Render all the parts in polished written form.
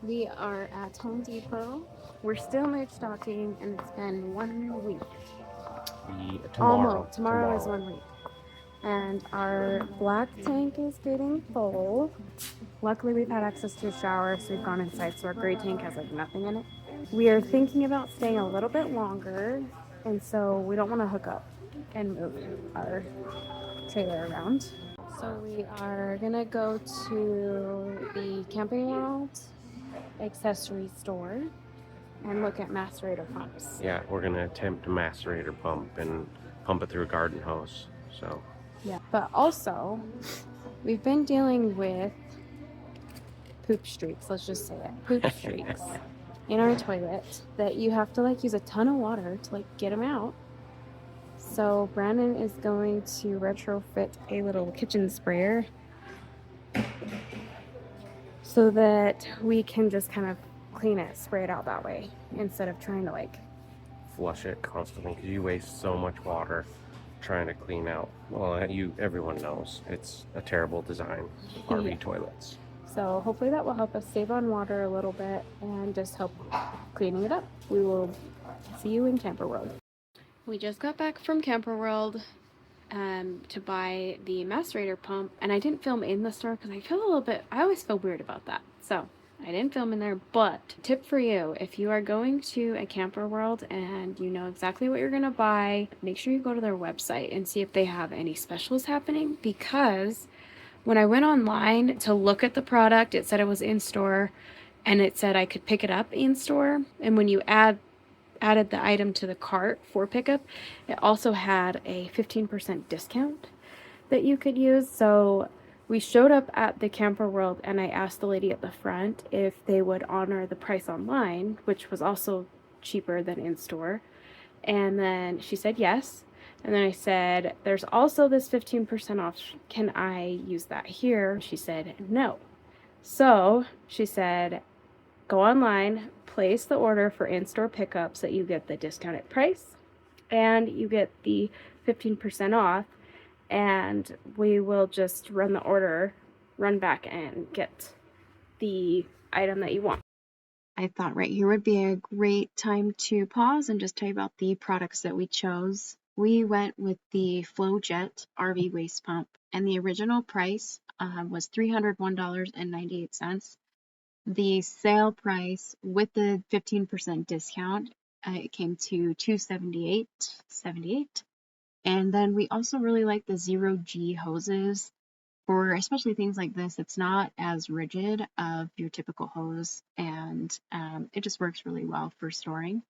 We are at Home Depot. We're still mood stocking, and it's been 1 week. Tomorrow. Almost. Tomorrow is 1 week. And our black tank is getting full. Luckily, we've had access to a shower, so we've gone inside, so our gray tank has like nothing in it. We are thinking about staying a little bit longer, and so we don't want to hook up and move our trailer around. So we are gonna go to the Camping World accessory store and look at macerator pumps. Yeah, we're gonna attempt a macerator pump and pump it through a garden hose. So Yeah, but also we've been dealing with poop streaks. Let's just say it, poop streaks in our toilet that you have to like use a ton of water to like get them out. So Brandon is going to retrofit a little kitchen sprayer so that we can just kind of clean it, spray it out that way instead of trying to like flush it constantly because you waste so much water trying to clean out. Well, everyone knows it's a terrible design, RV yeah. toilets. So hopefully that will help us save on water a little bit and just help cleaning it up. We will see you in Camper World. We just got back from Camper World to buy the macerator pump, and I didn't film in the store because I always feel weird about that. So I didn't film in there, but tip for you, if you are going to a Camper World and you know exactly what you're gonna buy, make sure you go to their website and see if they have any specials happening, because when I went online to look at the product, it said it was in store and it said I could pick it up in store. And when you added the item to the cart for pickup, it also had a 15% discount that you could use. So we showed up at the Camper World and I asked the lady at the front if they would honor the price online, which was also cheaper than in store. And then she said yes. And then I said, there's also this 15% off. Can I use that here? She said, no. So she said, go online, place the order for in-store pickup so that you get the discounted price and you get the 15% off. And we will just run the order, run back and get the item that you want. I thought right here would be a great time to pause and just tell you about the products that we chose. We went with the FlowJet RV waste pump, and the original price was $301.98. The sale price with the 15% discount, it came to $278.78. And then we also really like the 0G hoses. For especially things like this, it's not as rigid of your typical hose, and it just works really well for storing.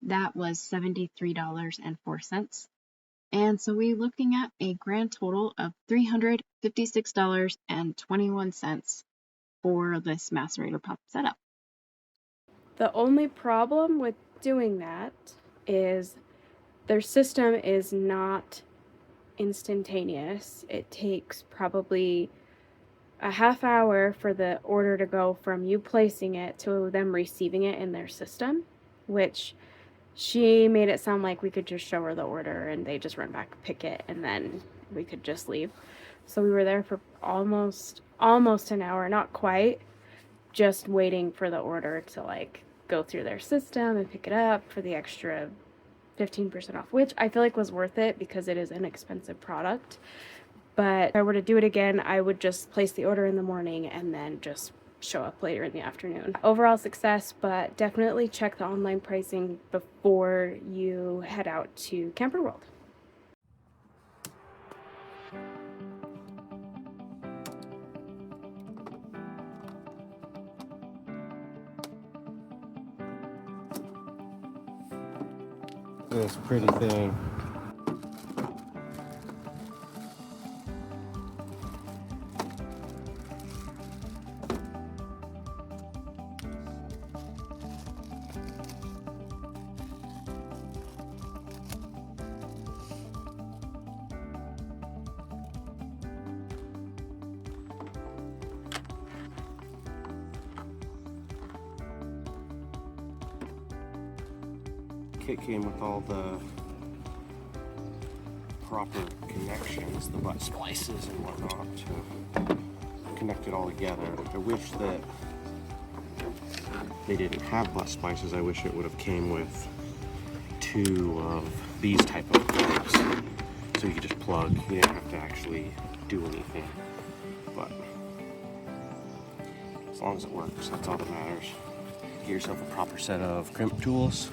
That was $73.04. And so we're looking at a grand total of $356.21 for this macerator pump setup. The only problem with doing that is their system is not instantaneous. It takes probably a half hour for the order to go from you placing it to them receiving it in their system, which she made it sound like we could just show her the order and they just run back, pick it, and then we could just leave. So we were there for almost an hour, not quite, just waiting for the order to like go through their system and pick it up for the extra 15% off, which I feel like was worth it because it is an expensive product. But if I were to do it again, I would just place the order in the morning and then just show up later in the afternoon. Overall success, but definitely check the online pricing before you head out to Camper World. This pretty thing. Kit came with all the proper connections, the butt splices and whatnot to connect it all together. I wish that they didn't have butt spices, I wish it would have came with 2 of these type of plugs. So you could just plug, you didn't have to actually do anything. But as long as it works, that's all that matters. Get yourself a proper set of crimp tools.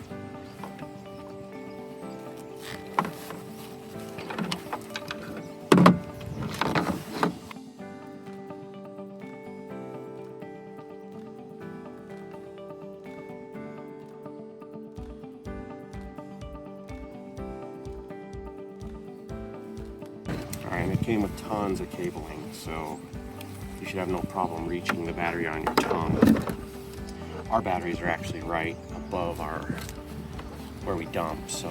Alright, and it came with tons of cabling, so you should have no problem reaching the battery on your tongue. Our batteries are actually right above where we dump, so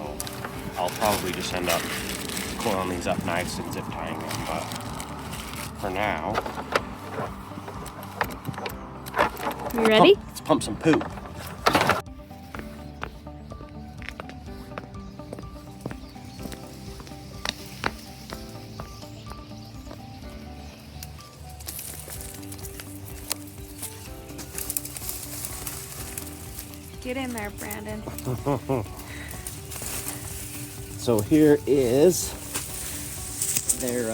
I'll probably just end up coiling these up nice and zip tying them, but for now... You ready? Let's pump some poop. Get in there, Brandon. So here is their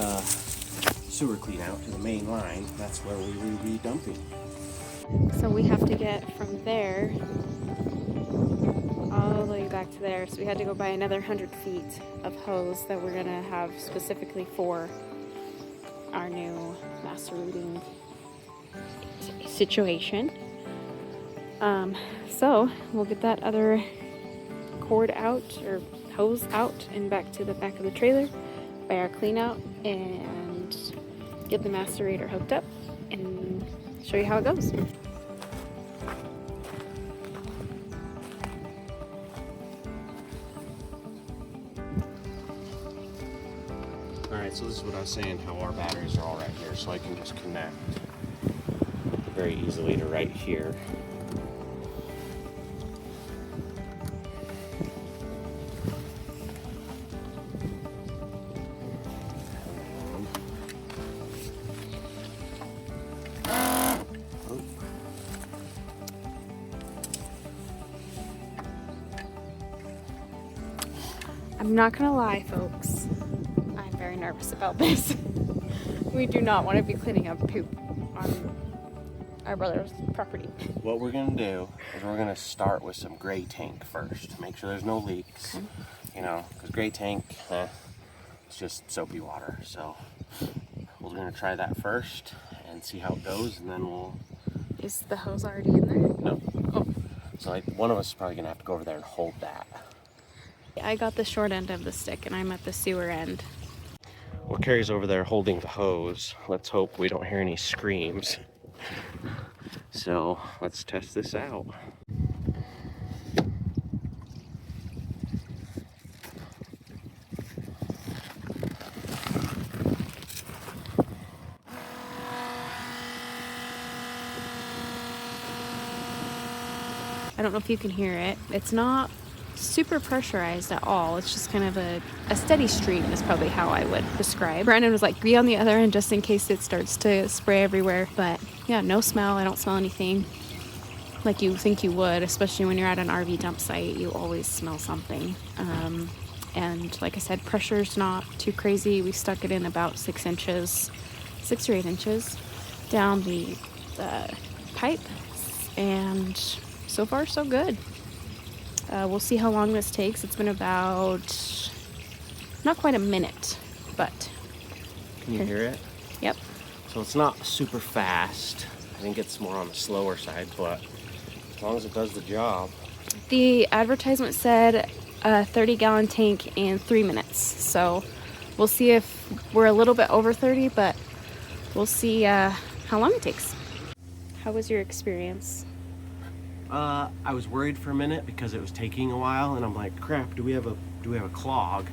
sewer clean out to the main line. That's where we will be dumping. So we have to get from there all the way back to there. So we had to go by another 100 feet of hose that we're gonna have specifically for our new macerating situation. So we'll get that other cord out or hose out and back to the back of the trailer by our clean out and get the macerator hooked up and show you how it goes. Alright, so this is what I was saying, how our batteries are all right here, so I can just connect very easily to right here. I'm not gonna lie, folks. I'm very nervous about this. We do not want to be cleaning up poop on our brother's property. What we're gonna do is we're gonna start with some gray tank first. Make sure there's no leaks. Okay. You know, because gray tank, it's just soapy water. So we're gonna try that first and see how it goes, and then we'll. Is the hose already in there? No. Oh. So like one of us is probably gonna have to go over there and hold that. I got the short end of the stick and I'm at the sewer end. Well, Carrie's over there holding the hose. Let's hope we don't hear any screams. So let's test this out. I don't know if you can hear it. It's not super pressurized at all. It's just kind of a steady stream is probably how I would describe. Brandon was like, be on the other end just in case it starts to spray everywhere. But yeah, no smell. I don't smell anything like you think you would, especially when you're at an RV dump site. You always smell something. And like I said, pressure's not too crazy. We stuck it in about 6 inches, 6 or 8 inches down the pipe, and so far so good. We'll see how long this takes. It's been about not quite a minute, but Can you hear it? Yep. So it's not super fast. I think it's more on the slower side, but as long as it does the job. The advertisement said a 30-gallon tank in 3 minutes, so we'll see if we're a little bit over 30, but we'll see how long it takes. How was your experience? I was worried for a minute because it was taking a while, and I'm like, crap, do we have a clog?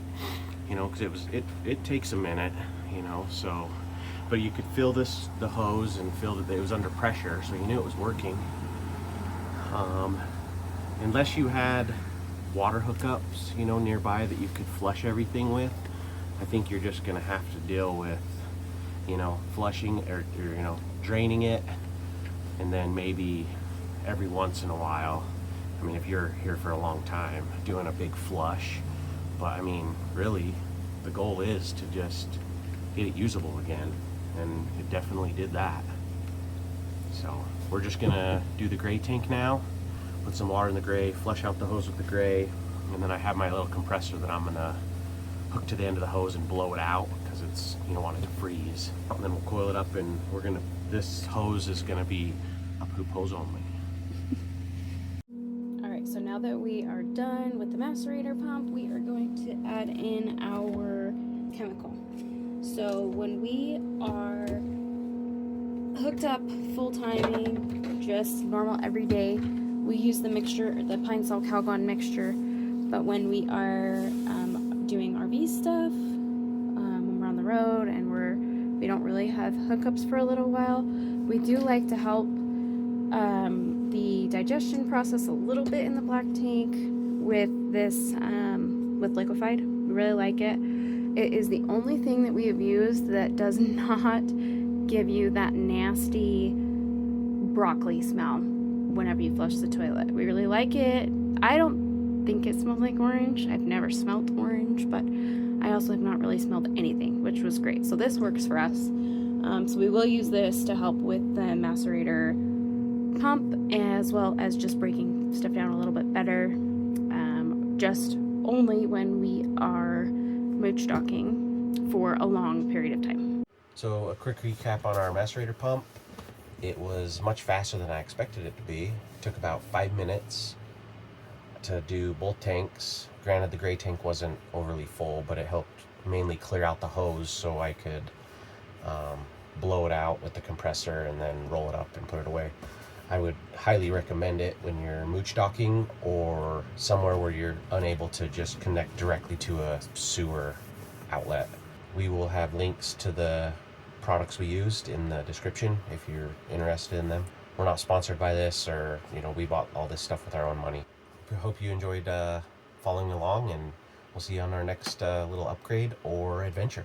You know, because it takes a minute, you know. So, but you could feel the hose and feel that it was under pressure, so you knew it was working. Unless you had water hookups, you know, nearby that you could flush everything with, I think you're just gonna have to deal with, you know, flushing or you know, draining it, and then maybe every once in a while. I mean, if you're here for a long time, doing a big flush. But I mean, really, the goal is to just get it usable again, and it definitely did that. So we're just gonna do the gray tank now, put some water in the gray, flush out the hose with the gray, and then I have my little compressor that I'm gonna hook to the end of the hose and blow it out because it's, you don't want it to freeze. And then we'll coil it up, and this hose is gonna be a poop hose only. All right, so now that we are done with the macerator pump, we are going to add in our chemical. So when we are hooked up full timing, just normal every day, we use the mixture, the pine sol calgon mixture. But when we are doing RV stuff, when we're on the road and we don't really have hookups for a little while, we do like to help the digestion process a little bit in the black tank with this with liquefied. We really like it. It is the only thing that we have used that does not give you that nasty broccoli smell whenever you flush the toilet. We really like it. I don't think it smells like orange. I've never smelled orange, but I also have not really smelled anything, which was great. So this works for us. So we will use this to help with the macerator pump, as well as just breaking stuff down a little bit better, just only when we are mooch docking for a long period of time. So a quick recap on our macerator pump. It was much faster than I expected it to be. It took about 5 minutes to do both tanks. Granted, the gray tank wasn't overly full, but it helped mainly clear out the hose so I could blow it out with the compressor and then roll it up and put it away. I would highly recommend it when you're mooch docking or somewhere where you're unable to just connect directly to a sewer outlet. We will have links to the products we used in the description if you're interested in them. We're not sponsored by this, or we bought all this stuff with our own money. I hope you enjoyed following along, and we'll see you on our next little upgrade or adventure.